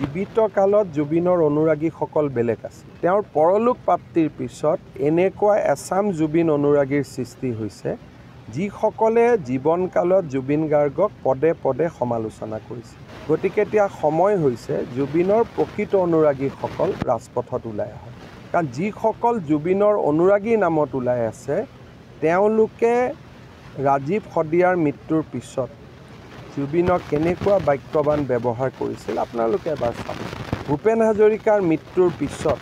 জীৱিত কালত জুবিনৰ অনুৰাগীসকল বেলেগ আছিল। তেওঁৰ পৰলোক প্ৰাপ্তিৰ পিছত এনেকুৱা এচাম জুবিন অনুৰাগীৰ সৃষ্টি হৈছে যিসকলে জীৱনকালত জুবিন গাৰ্গক পদে পদে সমালোচনা কৰিছে। গতিকে এতিয়া সময় হৈছে জুবিনৰ প্ৰকৃত অনুৰাগীসকল ৰাজপথত ওলাই আহক। কাৰণ যিসকল জুবিনৰ অনুৰাগী নামত ওলাই আছে তেওঁলোকে ৰাজীৱ শদিয়াৰ মৃত্যুৰ পিছত জুবিনক কেনেকুৱা বাক্যবান ব্যৱহাৰ কৰিছিল আপোনালোকে এবাৰ চাব। ভূপেন হাজৰিকাৰ মৃত্যুৰ পিছত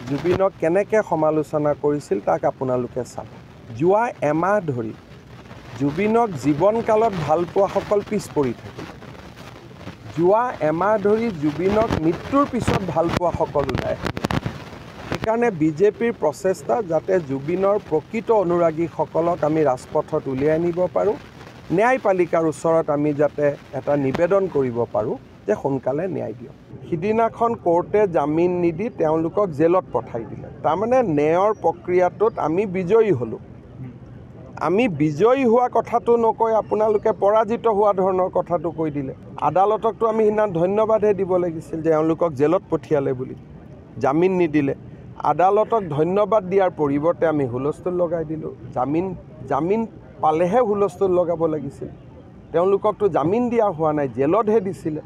জুবিনক কেনেকৈ সমালোচনা কৰিছিল তাক আপোনালোকে চাব। যোৱা এমাহ ধৰি জুবিনক জীৱনকালত ভাল পোৱাসকল পিছ পৰি থাকিল। যোৱা এমাহ ধৰি জুবিনক মৃত্যুৰ পিছত ভাল পোৱাসকল ওলাই আহিল। সেইকাৰণে বিজেপিৰ প্ৰচেষ্টা যাতে জুবিনৰ প্ৰকৃত অনুৰাগীসকলক আমি ৰাজপথত উলিয়াই আনিব পাৰোঁ, ন্যায়পালিকাৰ ওচৰত আমি যাতে এটা নিবেদন কৰিব পাৰোঁ যে সোনকালে ন্যায় দিয়ক। সিদিনাখন কোৰ্টে জামিন নিদি তেওঁলোকক জেলত পঠাই দিলে। তাৰমানে ন্যায়ৰ প্ৰক্ৰিয়াটোত আমি বিজয়ী হ'লোঁ। আমি বিজয়ী হোৱা কথাটো নকৈ আপোনালোকে পৰাজিত হোৱা ধৰণৰ কথাটো কৈ দিলে। আদালতকতো আমি সিদিনা ধন্যবাদহে দিব লাগিছিল যে এওঁলোকক জেলত পঠিয়ালে বুলি, জামিন নিদিলে। আদালতক ধন্যবাদ দিয়াৰ পৰিৱৰ্তে আমি হুলস্থুল লগাই দিলোঁ। জামিন পালেহে হুলস্থুল লগাব লাগিছিল। তেওঁলোককতো জামিন দিয়া হোৱা নাই, জেলতহে দিছিলে।